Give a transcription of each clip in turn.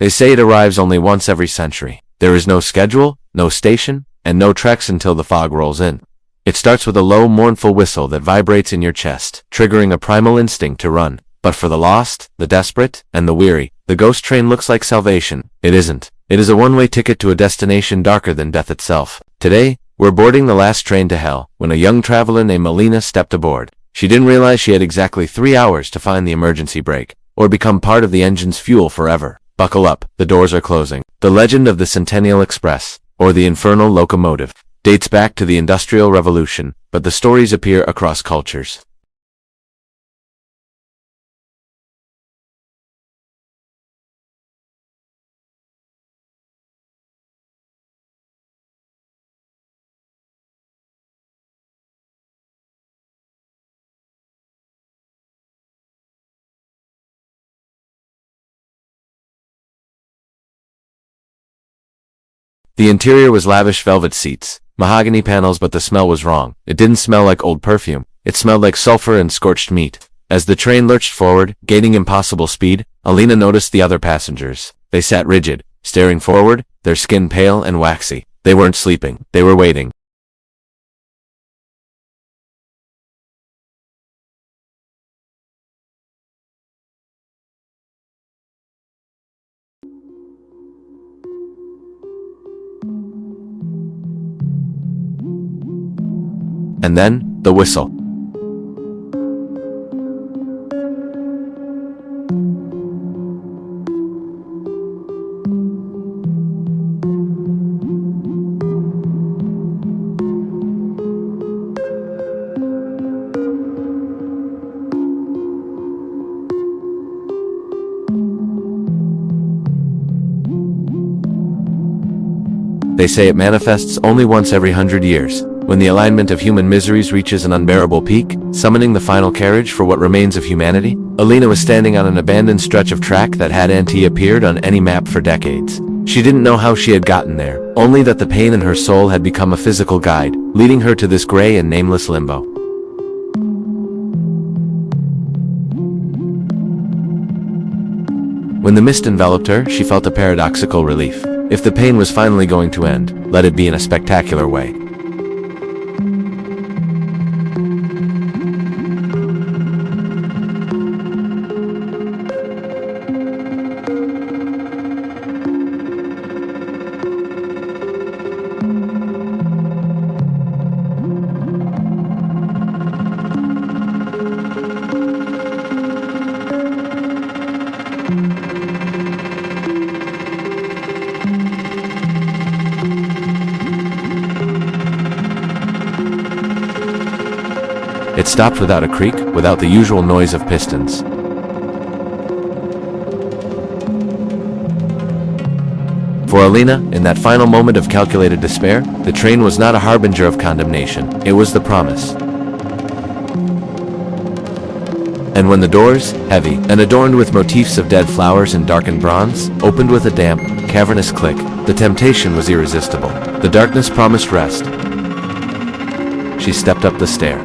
They say it arrives only once every century. There is no schedule, no station, and no treks until the fog rolls in. It starts with a low, mournful whistle that vibrates in your chest, triggering a primal instinct to run. But for the lost, the desperate, and the weary, the ghost train looks like salvation. It isn't. It is a one-way ticket to a destination darker than death itself. Today, we're boarding the last train to hell, when a young traveler named Elena stepped aboard. She didn't realize she had exactly 3 hours to find the emergency brake, or become part of the engine's fuel forever. Buckle up, the doors are closing. The legend of the Centennial Express, or the Infernal Locomotive, dates back to the Industrial Revolution, but the stories appear across cultures. The interior was lavish velvet seats, mahogany panels, but the smell was wrong. It didn't smell like old perfume. It smelled like sulfur and scorched meat. As the train lurched forward, gaining impossible speed, Elena noticed the other passengers. They sat rigid, staring forward, their skin pale and waxy. They weren't sleeping. They were waiting. And then, the whistle. They say it manifests only once every 100 years. When the alignment of human miseries reaches an unbearable peak, summoning the final carriage for what remains of humanity, Elena was standing on an abandoned stretch of track that hadn't appeared on any map for decades. She didn't know how she had gotten there, only that the pain in her soul had become a physical guide, leading her to this gray and nameless limbo. When the mist enveloped her, she felt a paradoxical relief. If the pain was finally going to end, let it be in a spectacular way. It stopped without a creak, without the usual noise of pistons. For Elena, in that final moment of calculated despair, the train was not a harbinger of condemnation. It was the promise. And when the doors, heavy and adorned with motifs of dead flowers and darkened bronze, opened with a damp, cavernous click, the temptation was irresistible. The darkness promised rest. She stepped up the stair.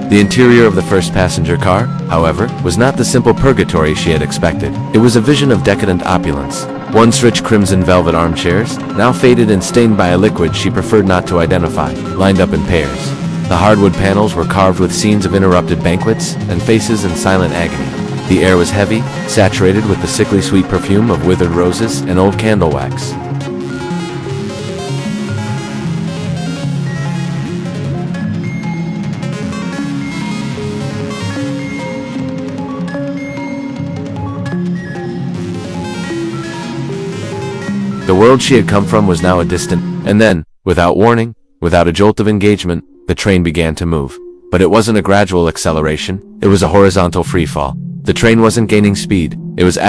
The interior of the first passenger car, however, was not the simple purgatory she had expected. It was a vision of decadent opulence. Once rich crimson velvet armchairs, now faded and stained by a liquid she preferred not to identify, lined up in pairs. The hardwood panels were carved with scenes of interrupted banquets and faces in silent agony. The air was heavy, saturated with the sickly sweet perfume of withered roses and old candle wax. The world she had come from was now a distant, and then, without warning, without a jolt of engagement, the train began to move. But it wasn't a gradual acceleration, it was a horizontal freefall. The train wasn't gaining speed, it was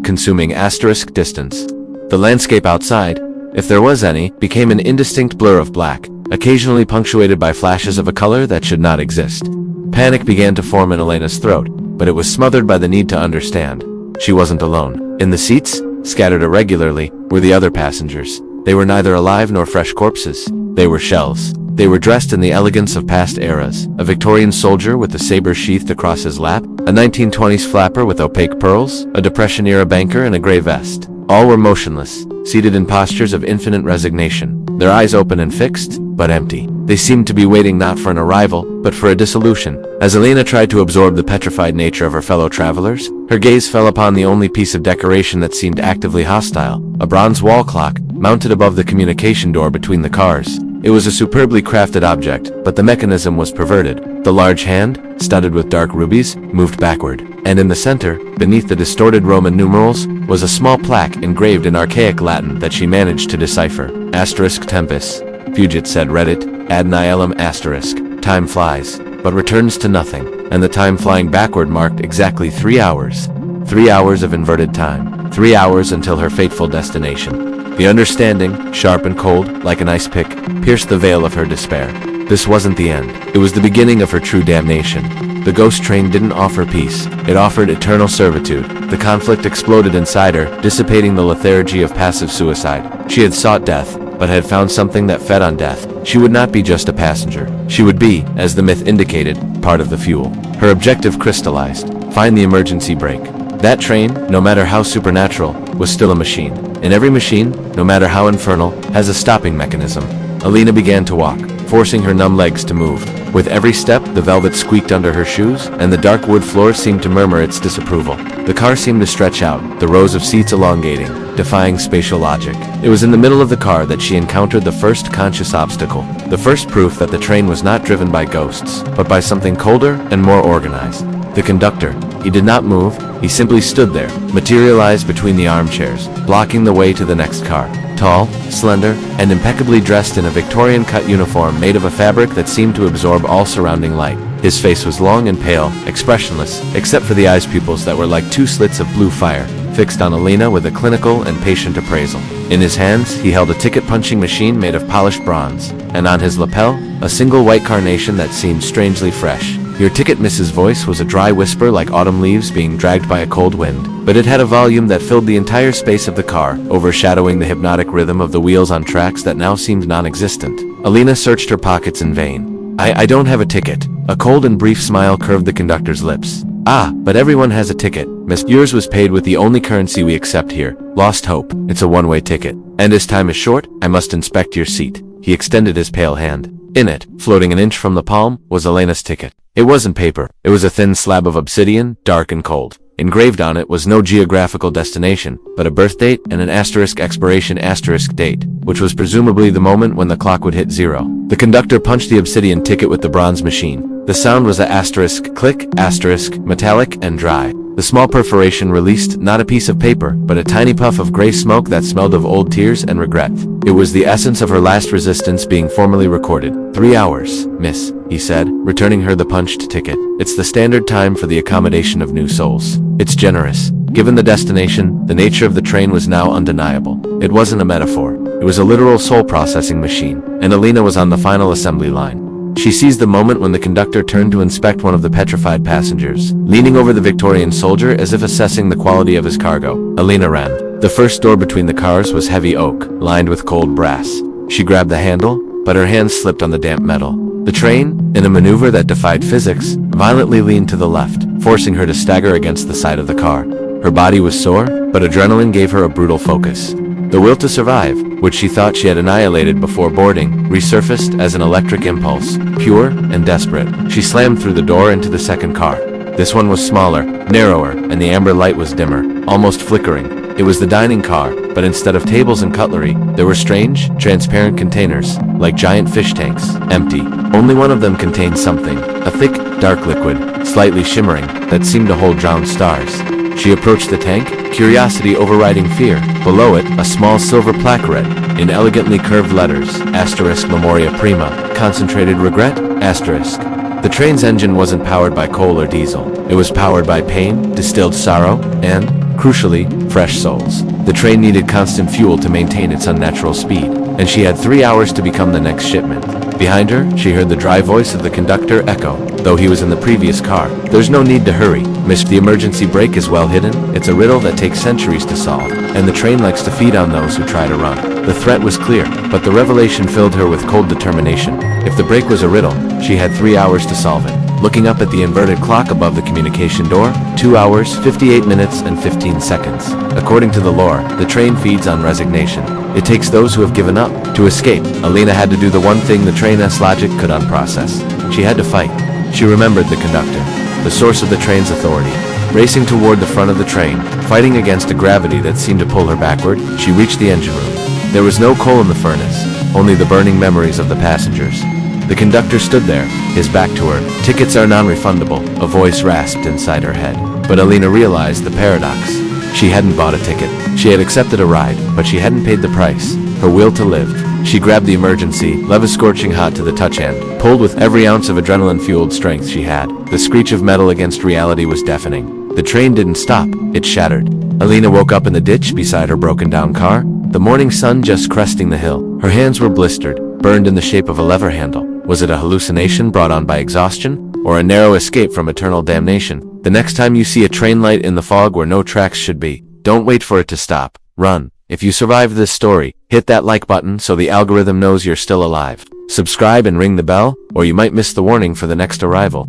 consuming distance. The landscape outside, if there was any, became an indistinct blur of black, occasionally punctuated by flashes of a color that should not exist. Panic began to form in Elena's throat, but it was smothered by the need to understand. She wasn't alone. In the seats, scattered irregularly, were the other passengers. They were neither alive nor fresh corpses. They were shells. They were dressed in the elegance of past eras. A Victorian soldier with a saber sheathed across his lap, a 1920s flapper with opaque pearls, a Depression-era banker in a gray vest. All were motionless, seated in postures of infinite resignation, their eyes open and fixed, but empty. They seemed to be waiting not for an arrival, but for a dissolution. As Elena tried to absorb the petrified nature of her fellow travelers, her gaze fell upon the only piece of decoration that seemed actively hostile, a bronze wall clock, mounted above the communication door between the cars. It was a superbly crafted object, but the mechanism was perverted. The large hand, studded with dark rubies, moved backward, and in the center, beneath the distorted Roman numerals, was a small plaque engraved in archaic Latin that she managed to decipher. Asterisk tempus. Fugit said Reddit, ad nihilum asterisk. Time flies, but returns to nothing, and the time flying backward marked exactly 3 hours. 3 hours of inverted time. 3 hours until her fateful destination. The understanding, sharp and cold, like an ice pick, pierced the veil of her despair. This wasn't the end. It was the beginning of her true damnation. The ghost train didn't offer peace. It offered eternal servitude. The conflict exploded inside her, dissipating the lethargy of passive suicide. She had sought death, but had found something that fed on death. She would not be just a passenger. She would be, as the myth indicated, part of the fuel. Her objective crystallized. Find the emergency brake. That train, no matter how supernatural, was still a machine. And every machine, no matter how infernal, has a stopping mechanism. Elena began to walk, forcing her numb legs to move. With every step, the velvet squeaked under her shoes, and the dark wood floor seemed to murmur its disapproval. The car seemed to stretch out, the rows of seats elongating, defying spatial logic. It was in the middle of the car that she encountered the first conscious obstacle, the first proof that the train was not driven by ghosts, but by something colder and more organized. The conductor. He did not move, he simply stood there, materialized between the armchairs, blocking the way to the next car. Tall, slender, and impeccably dressed in a Victorian-cut uniform made of a fabric that seemed to absorb all surrounding light. His face was long and pale, expressionless, except for the eyes pupils that were like two slits of blue fire, fixed on Elena with a clinical and patient appraisal. In his hands, he held a ticket-punching machine made of polished bronze, and on his lapel, a single white carnation that seemed strangely fresh. "Your ticket, Mrs. Voice," was a dry whisper like autumn leaves being dragged by a cold wind, but it had a volume that filled the entire space of the car, overshadowing the hypnotic rhythm of the wheels on tracks that now seemed non-existent. Elena searched her pockets in vain. I don't have a ticket." A cold and brief smile curved the conductor's lips. "Ah, but everyone has a ticket, miss. Yours was paid with the only currency we accept here. Lost hope. It's a one-way ticket. And as time is short, I must inspect your seat." He extended his pale hand. In it, floating an inch from the palm, was Elena's ticket. It wasn't paper. It was a thin slab of obsidian, dark and cold. Engraved on it was no geographical destination, but a birth date and an asterisk expiration asterisk date, which was presumably the moment when the clock would hit 0. The conductor punched the obsidian ticket with the bronze machine. The sound was a asterisk click, asterisk, metallic and dry. The small perforation released not a piece of paper, but a tiny puff of gray smoke that smelled of old tears and regret. It was the essence of her last resistance being formally recorded. 3 hours, miss, he said, returning her the punched ticket. It's the standard time for the accommodation of new souls. It's generous. Given the destination, the nature of the train was now undeniable. It wasn't a metaphor. It was a literal soul-processing machine, and Elena was on the final assembly line. She seized the moment when the conductor turned to inspect one of the petrified passengers, leaning over the Victorian soldier as if assessing the quality of his cargo. Elena ran. The first door between the cars was heavy oak, lined with cold brass. She grabbed the handle, but her hands slipped on the damp metal. The train, in a maneuver that defied physics, violently leaned to the left, forcing her to stagger against the side of the car. Her body was sore, but adrenaline gave her a brutal focus. The will to survive, which she thought she had annihilated before boarding, resurfaced as an electric impulse, pure and desperate. She slammed through the door into the second car. This one was smaller, narrower, and the amber light was dimmer, almost flickering. It was the dining car, but instead of tables and cutlery, there were strange, transparent containers, like giant fish tanks, empty. Only one of them contained something, a thick, dark liquid, slightly shimmering, that seemed to hold drowned stars. She approached the tank, curiosity overriding fear. Below it, a small silver plaque read, in elegantly curved letters, asterisk memoria prima, concentrated regret, asterisk. The train's engine wasn't powered by coal or diesel. It was powered by pain, distilled sorrow, and, crucially, fresh souls. The train needed constant fuel to maintain its unnatural speed, and she had 3 hours to become the next shipment. Behind her, she heard the dry voice of the conductor echo, though he was in the previous car. "There's no need to hurry, The emergency brake is well hidden. It's a riddle that takes centuries to solve, and the train likes to feed on those who try to run. The threat was clear, but the revelation filled her with cold determination. If the brake was a riddle, she had 3 hours to solve it. Looking up at the inverted clock above the communication door, 2 hours, 58 minutes, and 15 seconds. According to the lore, the train feeds on resignation. It takes those who have given up. To escape, Elena had to do the one thing the train's logic could unprocess. She had to fight. She remembered the conductor, the source of the train's authority. Racing toward the front of the train, fighting against a gravity that seemed to pull her backward, she reached the engine room. There was no coal in the furnace, only the burning memories of the passengers. The conductor stood there, his back to her. Tickets are non-refundable, a voice rasped inside her head. But Elena realized the paradox. She hadn't bought a ticket. She had accepted a ride, but she hadn't paid the price. Her will to live. She grabbed the emergency, lever scorching hot to the touch hand, pulled with every ounce of adrenaline-fueled strength she had. The screech of metal against reality was deafening. The train didn't stop, it shattered. Elena woke up in the ditch beside her broken-down car, the morning sun just cresting the hill. Her hands were blistered, burned in the shape of a lever handle. Was it a hallucination brought on by exhaustion, or a narrow escape from eternal damnation? The next time you see a train light in the fog where no tracks should be, don't wait for it to stop. Run. If you survived this story, hit that like button so the algorithm knows you're still alive. Subscribe and ring the bell, or you might miss the warning for the next arrival.